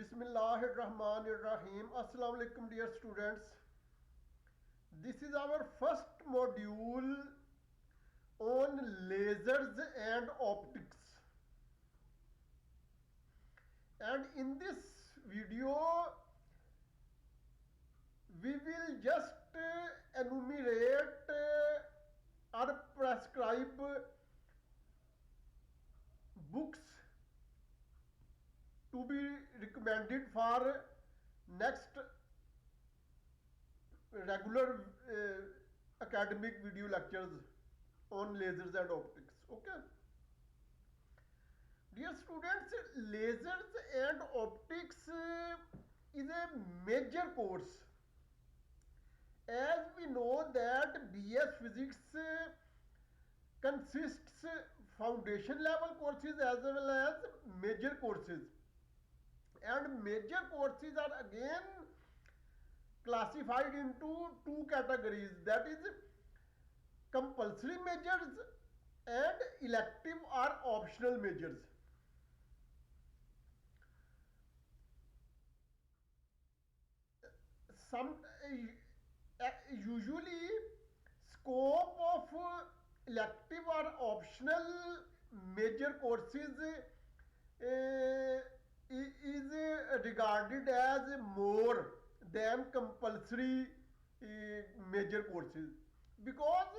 Bismillahirrahmanirrahim. Assalamu alaikum, dear students. This is our first module on lasers and optics. And in this video, we will just enumerate or prescribe books to be recommended for next regular academic video lectures on lasers and optics. Okay, dear students, lasers and optics is a major course. As we know that BS Physics consists foundation level courses as well as major courses, and major courses are again classified into two categories, that is compulsory majors and elective or optional majors. Usually scope of elective or optional major courses is regarded as more than compulsory major courses, because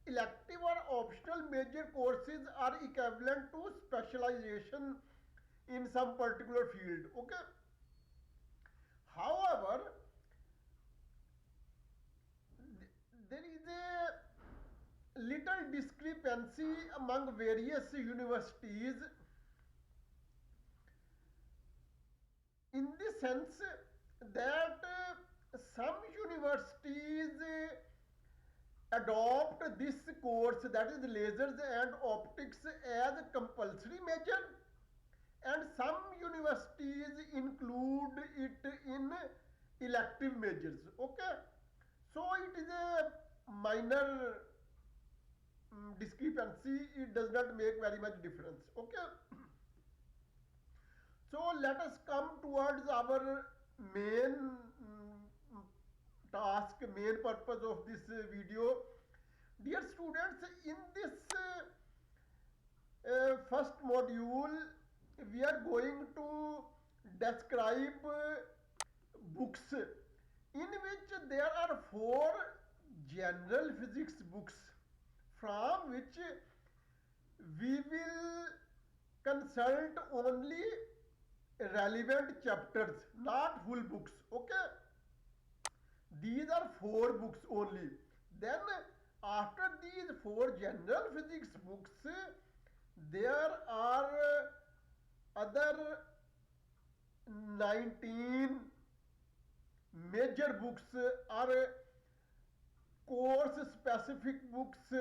elective or optional major courses are equivalent to specialization in some particular field. Okay, however, there is a little discrepancy among various universities, in the sense that some universities adopt this course, that is lasers and optics, as a compulsory major, and some universities include it in elective majors. Okay, so it is a minor discrepancy, it does not make very much difference. Okay, so let us come towards our main task, main purpose of this video. Dear students, in this first module we are going to describe books, in which there are four general physics books, from which we will consult only relevant chapters, not full books. Okay, these are four books only. Then after these four general physics books, there are other 19 major books or course specific books.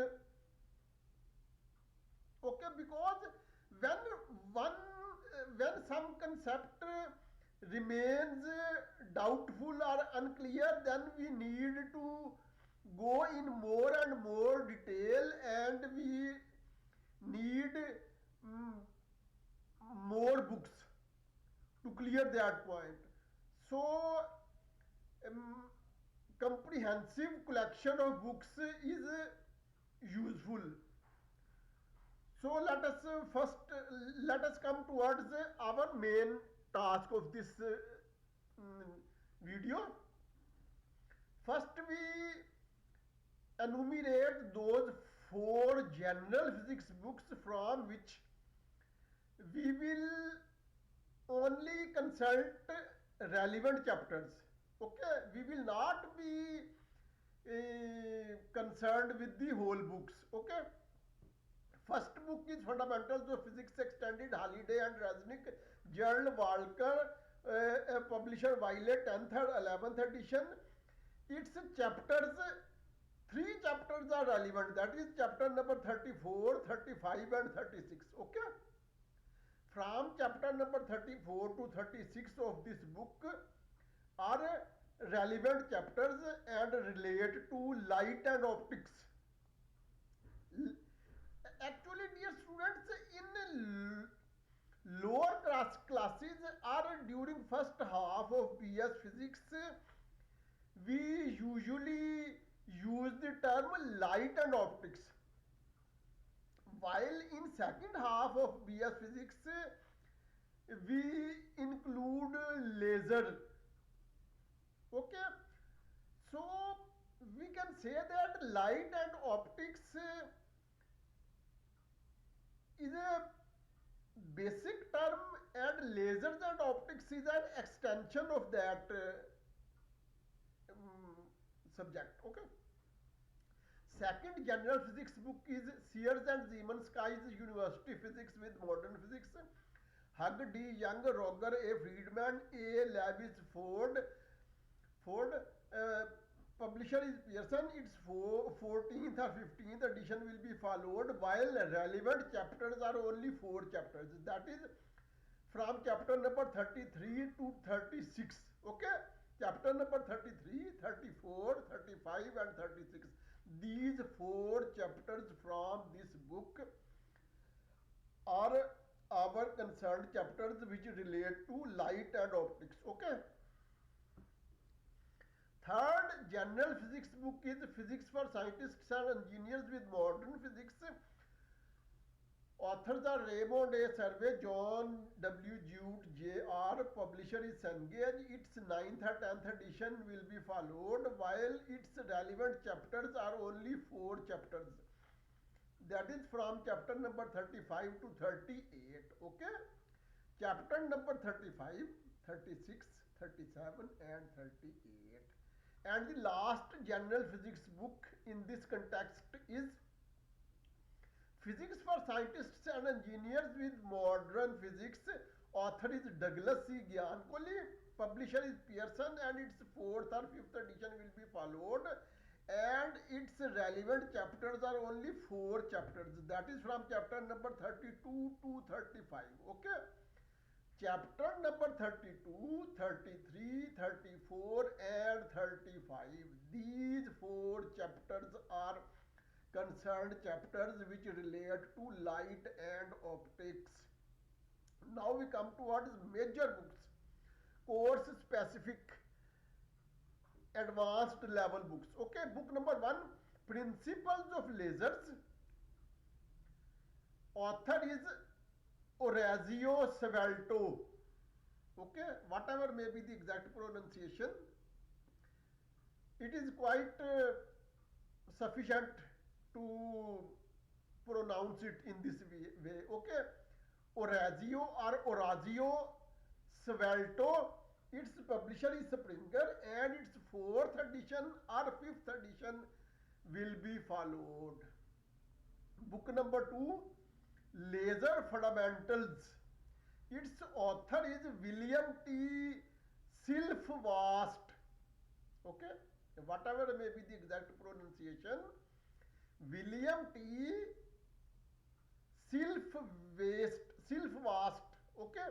Okay, because when when some concept remains doubtful or unclear, then we need to go in more and more detail, and we need more books to clear that point. So comprehensive collection of books is useful. So let us let us come towards our main task of this video. First, we enumerate those four general physics books from which we will only consult relevant chapters. Okay, we will not be concerned with the whole books. Okay, first book is Fundamentals of Physics Extended, Halliday and Resnick, Journal Walker, publisher Wiley, 10th and 11th edition. Its chapters, three chapters are relevant, that is chapter number 34, 35 and 36. Okay, from chapter number 34 to 36 of this book are relevant chapters and relate to light and optics. Actually, dear students, in Lower classes are during first half of BS Physics. We usually use the term light and optics, while in second half of BS Physics we include laser. Okay, so we can say that light and optics is a basic term, and lasers and optics is an extension of that subject. Okay. Second general physics book is Sears and Zemanski's University Physics with Modern Physics. Hug D. Young, Roger A. Friedman, A. Lewis Ford. Publisher is Pearson. Its 14th or 15th edition will be followed, while relevant chapters are only 4 chapters. That is from chapter number 33 to 36. Okay, chapter number 33, 34, 35 and 36. These 4 chapters from this book are our concerned chapters which relate to light and optics. Okay. Third general physics book is Physics for Scientists and Engineers with Modern Physics. Authors are Raymond A. Survey, John W. Jute, J.R. Publisher is Cengage. Its 9th or 10th edition will be followed, while its relevant chapters are only 4 chapters. That is from chapter number 35 to 38. Okay. Chapter number 35, 36, 37 and 38. And the last general physics book in this context is Physics for Scientists and Engineers with Modern Physics. Author is Douglas C. Giancoli. Publisher is Pearson, and its 4th or 5th edition will be followed. And its relevant chapters are only 4 chapters. That is from chapter number 32 to 35. Okay. Chapter number 32, 33, 34 and 35. These 4 chapters are concerned chapters which relate to light and optics. Now we come to what is major books, course specific advanced level books. Okay, book number 1, Principles of Lasers. Author is Orazio Svelto. Okay, whatever may be the exact pronunciation, it is quite sufficient to pronounce it in this way. Okay, Orazio or Orazio Svelto. Its publisher is Springer, and its 4th edition or 5th edition will be followed. Book number 2, Laser Fundamentals. Its author is William T. Silfvast. Okay, whatever may be the exact pronunciation, William T. Silfvast. Okay,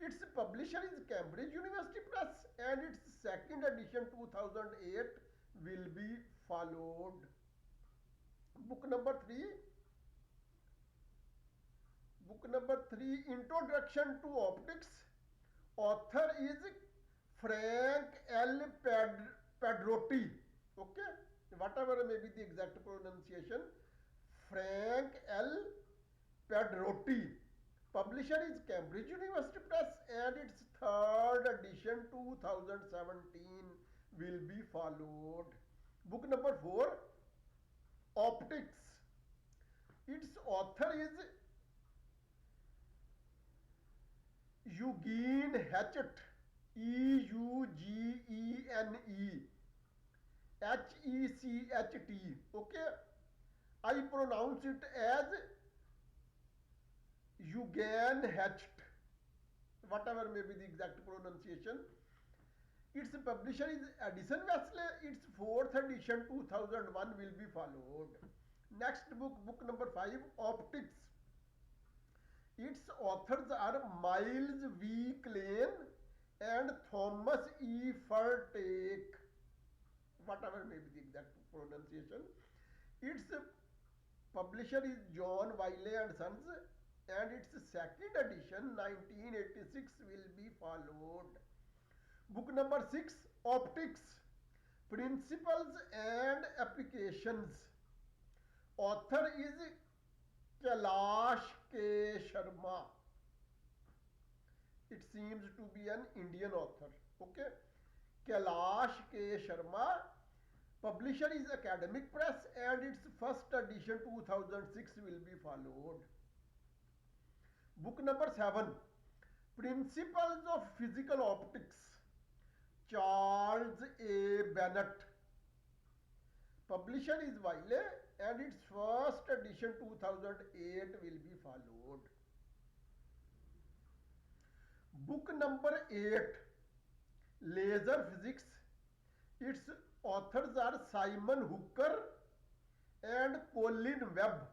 its publisher is Cambridge University Press, and its 2nd edition 2008 will be followed. Book number 3, Introduction to Optics. Author is Frank L. Pedrotti. Okay, whatever may be the exact pronunciation, Frank L. Pedrotti. Publisher is Cambridge University Press, and its 3rd edition 2017 will be followed. Book number 4, Optics. Its author is Eugene Hatchett, Eugene Hecht. Okay, I pronounce it as Eugene Hatchet, whatever may be the exact pronunciation. Its publisher is Addison Wesley. Its 4th edition 2001 will be followed. Next book, book number 5, Optics. Its authors are Miles V. Klein and Thomas E. Furtake, whatever may be the exact pronunciation. Its publisher is John Wiley and Sons, and its second edition 1986 will be followed. Book number 6, Optics, Principles and Applications. Author is Kailash K. Sharma. It seems to be an Indian author. Okay, Kailash K. Sharma. Publisher is Academic Press and its first edition 2006 will be followed. Book number 7, Principles of Physical Optics, Charles A. Bennett. Publisher is Wiley and its first edition 2008 will be followed. Book number 8, Laser Physics. Its authors are Simon Hooker and Colin Webb.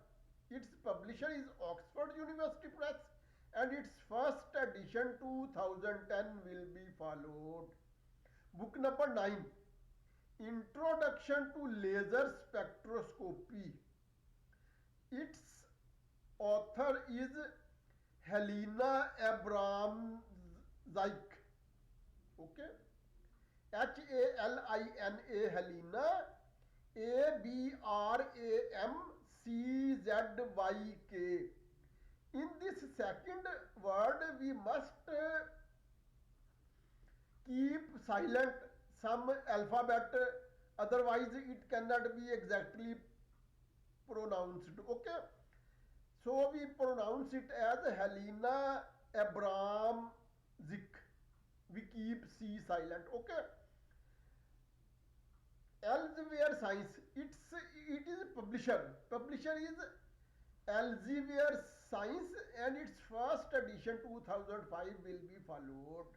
Its publisher is Oxford University Press and its first edition 2010 will be followed. Book number 9, Introduction to Laser Spectroscopy. Its author is Helena Abramczyk. Okay, Helina, Helena, Abramczyk. In this second word, we must keep silent some alphabet, otherwise it cannot be exactly pronounced. Okay, so we pronounce it as Helena Abramczyk. We keep C silent. Okay, Elsevier Science. It is publisher. Publisher is Elsevier Science and its first edition 2005 will be followed.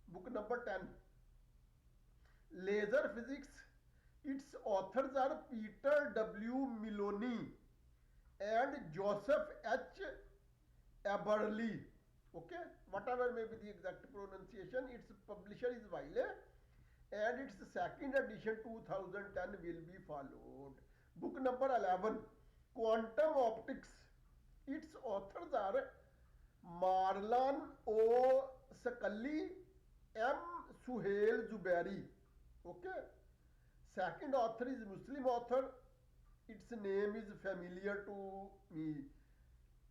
Book number 10, Laser Physics. Its authors are Peter W. Milone and Joseph H. Eberly. Okay, whatever may be the exact pronunciation, its publisher is Wiley and its second edition 2010 will be followed. Book number 11, Quantum Optics. Its authors are Marlan O. Scully, M. Suhail Zubairi. Okay, second author is Muslim author. Its name is familiar to me,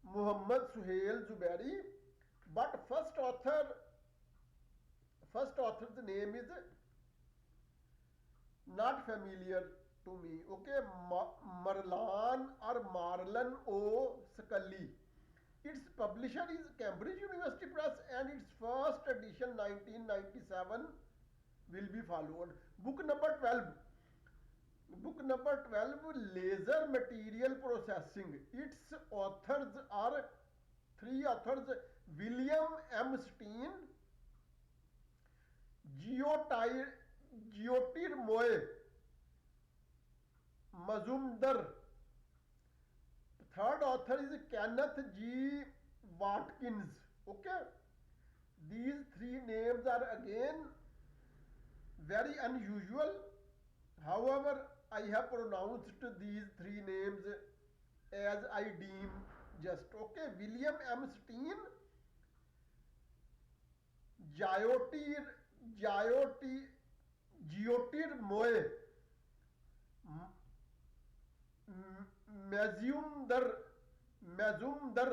Muhammad Suhail Zubairi. But first author's name is not familiar to me. Okay, Marlan or Marlan O. Scully. Its publisher is Cambridge University Press and its first edition 1997 will be followed. Book number 12. Book number 12, Laser Material Processing. Its authors are three authors, William M. Steen, Jyotirmoy Mazumdar. Third author is Kenneth G. Watkins. Okay, these three names are again very unusual. However, I have pronounced these three names as I deem just. Okay, William M. Steen, Jyotirmoy Mazumdar,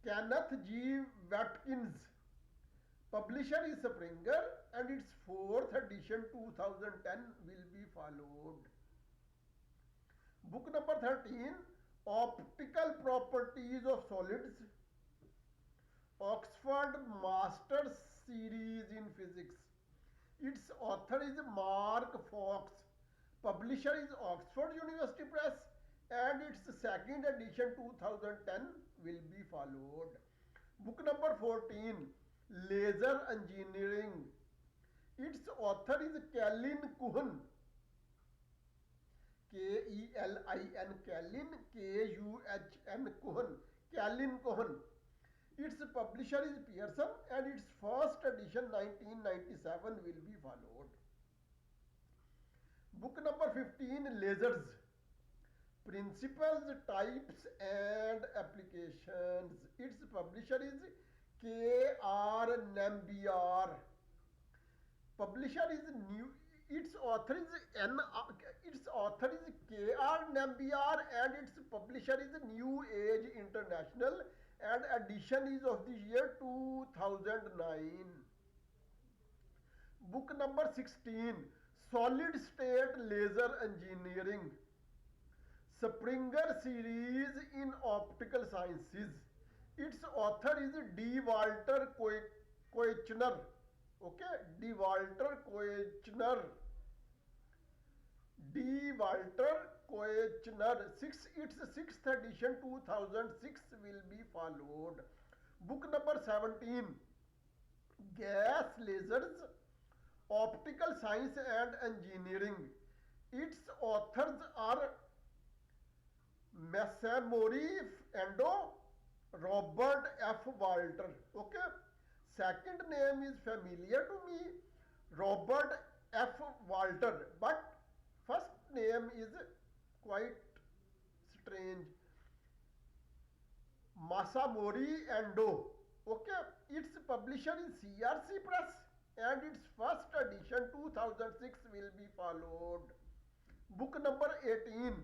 Kenneth G. Watkins. Publisher is Springer and its fourth edition 2010 will be followed. Book number 13, Optical Properties of Solids. Oxford Masters Series in Physics. Its author is Mark Fox. Publisher is Oxford University Press and its second edition 2010 will be followed. Book number 14, Laser Engineering. Its author is Kellyn Kuhn. K-E-L-I-N, Kellyn, K-U-H-N, Kuhn, Kellyn Kuhn. Its publisher is Pearson and its first edition 1997 will be followed. Book number 15, Lasers. Principles, types and applications. Its publisher is K.R. Nambiar. Publisher is new. Its author is N. Its author is K.R. Nambiar and its publisher is New Age International and edition is of the year 2009. Book number 16, Solid State Laser Engineering. Springer series in optical sciences. Its author is D. Walter Koechner. Okay, D. Walter Koechner. D. Walter Koechner. Its sixth edition 2006 will be followed. Book number 17, Gas Lasers, Optical Science and Engineering. Its authors are Masamori Endo, Robert F. Walter. Okay. Second name is familiar to me, Robert F. Walter, but first name is quite strange. Masamori Endo. Okay. Its publisher is CRC Press and its first edition 2006 will be followed. Book number 18,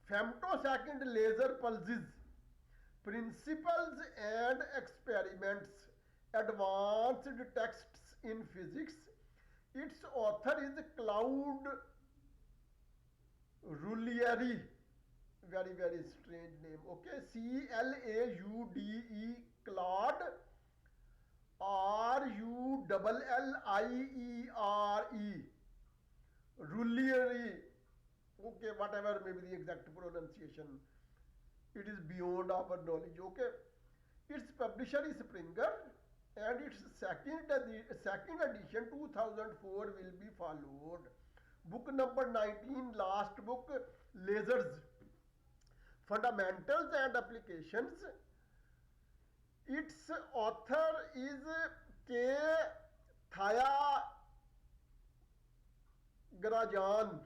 Femtosecond Laser Pulses, Principles and Experiments, Advanced Texts in Physics. Its author is Claude Rullieri. Very strange name. Okay, Claude, Claude Rullieri. Rullieri. Okay, whatever may be the exact pronunciation, it is beyond our knowledge. Okay, its publisher is Springer and its second edition 2004 will be followed. Book number 19, last book, Lasers, Fundamentals and Applications. Its author is K. Thiagarajan.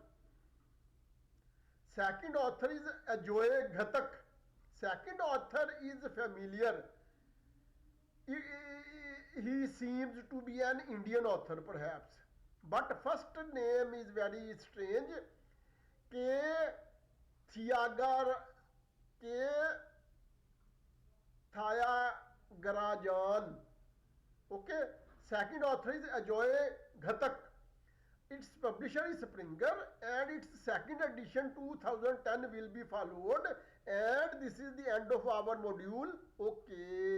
Second author is Ajoy Ghatak. Second author is familiar. He seems to be an Indian author perhaps. But first name is very strange. K. Thiagarajan. Okay. Second author is Ajoy Ghatak. Its publisher is Springer and its second edition 2010 will be followed. And this is the end of our module. Okay.